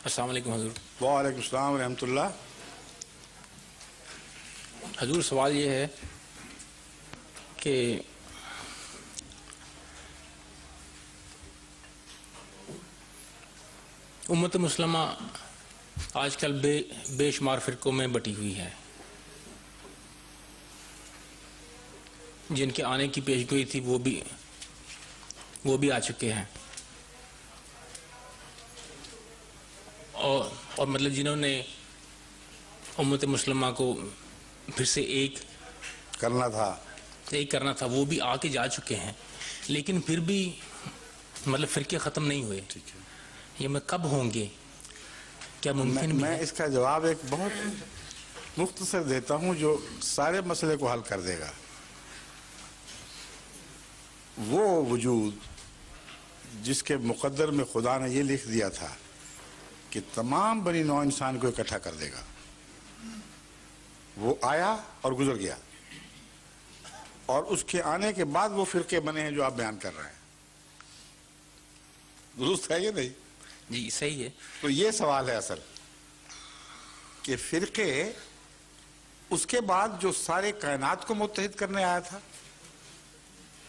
السلام علیکم حضور. وعلیکم السلام ورحمۃ اللہ. حضور سوال یہ ہے کہ امت مسلمہ آج کل بے شمار فرقوں میں بٹی ہوئی ہے. جن کے آنے کی پیشگوئی تھی وہ بھی آ چکے ہیں، اور مطلب جنہوں نے امت مسلمہ کو پھر سے ایک کرنا تھا وہ بھی آ کے جا چکے ہیں، لیکن پھر بھی مطلب فرقے ختم نہیں ہوئے. ٹھیک ہے، یہ میں کب ہوں گے؟ کیا ممکن بھی میں ہے؟ اس کا جواب ایک بہت مختصر دیتا ہوں جو سارے مسئلے کو حل کر دے گا. وہ وجود جس کے مقدر میں خدا نے یہ لکھ دیا تھا کہ تمام بنی نوع انسان کو اکٹھا کر دے گا، وہ آیا اور گزر گیا، اور اس کے آنے کے بعد وہ فرقے بنے ہیں جو آپ بیان کر رہے ہیں. درست ہے یہ نہیں؟ جی صحیح ہے. تو یہ سوال ہے اصل کہ فرقے اس کے بعد جو سارے کائنات کو متحد کرنے آیا تھا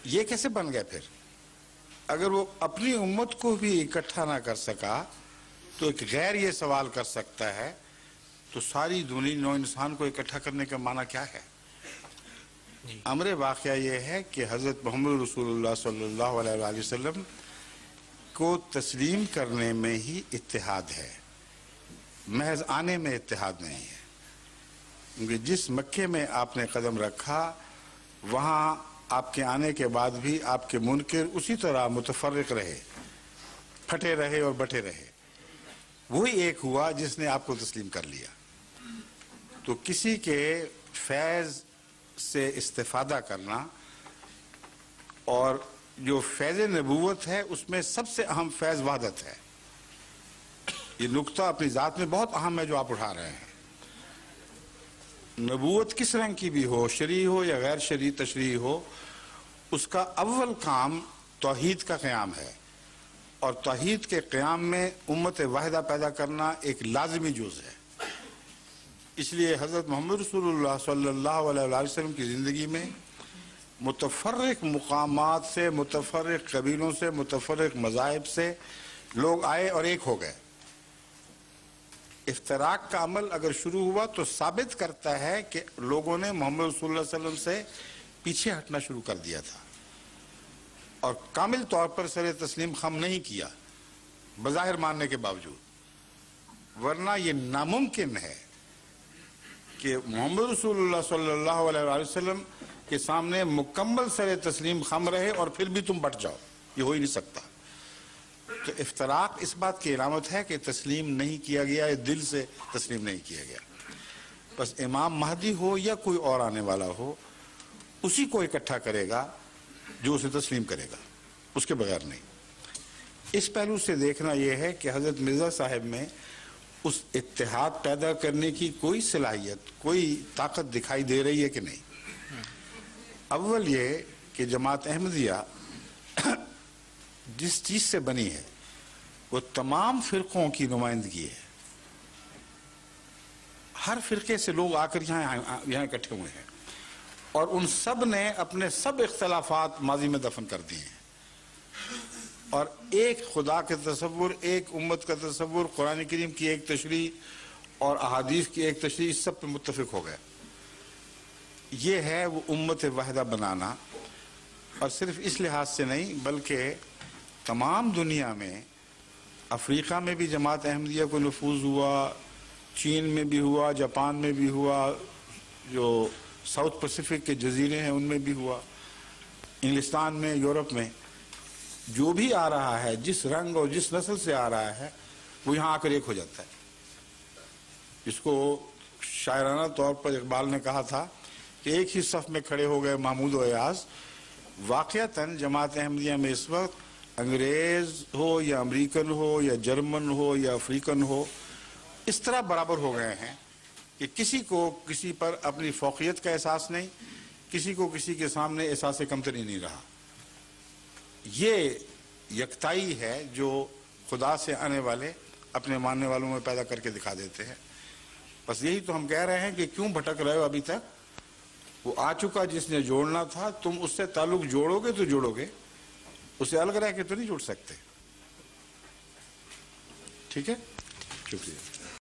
یہ کیسے بن گئے پھر؟ اگر وہ اپنی امت کو بھی اکٹھا نہ کر سکا تو ایک غیر یہ سوال کر سکتا ہے تو ساری دنیا نو انسان کو اکٹھا کرنے کا معنی کیا ہے؟ امر واقعہ یہ ہے کہ حضرت محمد رسول اللہ صلی اللہ علیہ وآلہ وسلم کو تسلیم کرنے میں ہی اتحاد ہے، محض آنے میں اتحاد نہیں ہے. کیونکہ جس مکے میں آپ نے قدم رکھا وہاں آپ کے آنے کے بعد بھی آپ کے منکر اسی طرح متفرق رہے، پھٹے رہے اور بٹے رہے. وہی ایک ہوا جس نے آپ کو تسلیم کر لیا. تو کسی کے فیض سے استفادہ کرنا، اور جو فیض نبوت ہے اس میں سب سے اہم فیض وحدت ہے. یہ نقطہ اپنی ذات میں بہت اہم ہے جو آپ اٹھا رہے ہیں. نبوت کس رنگ کی بھی ہو، شرعی ہو یا غیر شرعی تشریعی ہو، اس کا اول کام توحید کا قیام ہے، اور توحید کے قیام میں امت واحدہ پیدا کرنا ایک لازمی جز ہے. اس لیے حضرت محمد رسول اللہ صلی اللہ علیہ وسلم کی زندگی میں متفرق مقامات سے، متفرق قبیلوں سے، متفرق مذاہب سے لوگ آئے اور ایک ہو گئے. افتراق کا عمل اگر شروع ہوا تو ثابت کرتا ہے کہ لوگوں نے محمد رسول اللہ صلی اللہ علیہ وسلم سے پیچھے ہٹنا شروع کر دیا تھا اور کامل طور پر سر تسلیم خم نہیں کیا بظاہر ماننے کے باوجود. ورنہ یہ ناممکن ہے کہ محمد رسول اللہ صلی اللہ علیہ وآلہ وسلم کے سامنے مکمل سر تسلیم خم رہے اور پھر بھی تم بٹ جاؤ. یہ ہو ہی نہیں سکتا. تو افتراق اس بات کی علامت ہے کہ تسلیم نہیں کیا گیا، دل سے تسلیم نہیں کیا گیا. بس امام مہدی ہو یا کوئی اور آنے والا ہو اسی کو اکٹھا کرے گا جو اسے تسلیم کرے گا، اس کے بغیر نہیں. اس پہلو سے دیکھنا یہ ہے کہ حضرت مرزا صاحب میں اس اتحاد پیدا کرنے کی کوئی صلاحیت، کوئی طاقت دکھائی دے رہی ہے کہ نہیں. اول یہ کہ جماعت احمدیہ جس چیز سے بنی ہے وہ تمام فرقوں کی نمائندگی ہے. ہر فرقے سے لوگ آ کر یہاں اکٹھے ہوئے ہیں، اور ان سب نے اپنے سب اختلافات ماضی میں دفن کر دیے ہیں، اور ایک خدا کے تصور، ایک امت کا تصور، قرآن کریم کی ایک تشریح اور احادیث کی ایک تشریح، اس سب پہ متفق ہو گئے. یہ ہے وہ امت واحدہ بنانا. اور صرف اس لحاظ سے نہیں بلکہ تمام دنیا میں، افریقہ میں بھی جماعت احمدیہ کو نفوذ ہوا، چین میں بھی ہوا، جاپان میں بھی ہوا، جو ساؤتھ پیسیفک کے جزیرے ہیں ان میں بھی ہوا، انگلستان میں، یورپ میں. جو بھی آ رہا ہے، جس رنگ اور جس نسل سے آ رہا ہے، وہ یہاں آ کر ایک ہو جاتا ہے. اس کو شاعرانہ طور پر اقبال نے کہا تھا کہ ایک ہی صف میں کھڑے ہو گئے محمود و ایاز. واقعتاً جماعت احمدیہ میں اس وقت انگریز ہو یا امریکن ہو یا جرمن ہو یا افریقن ہو، اس طرح برابر ہو گئے ہیں کہ کسی کو کسی پر اپنی فوقیت کا احساس نہیں، کسی کو کسی کے سامنے احساس کمتری نہیں رہا. یہ یکتائی ہے جو خدا سے آنے والے اپنے ماننے والوں میں پیدا کر کے دکھا دیتے ہیں. بس یہی تو ہم کہہ رہے ہیں کہ کیوں بھٹک رہے ہو ابھی تک. وہ آ چکا جس نے جوڑنا تھا, تم اس سے تعلق جوڑو گے تو جوڑو گے, اسے الگ رہ کے تو نہیں جوڑ سکتے. ٹھیک ہے, شکریہ.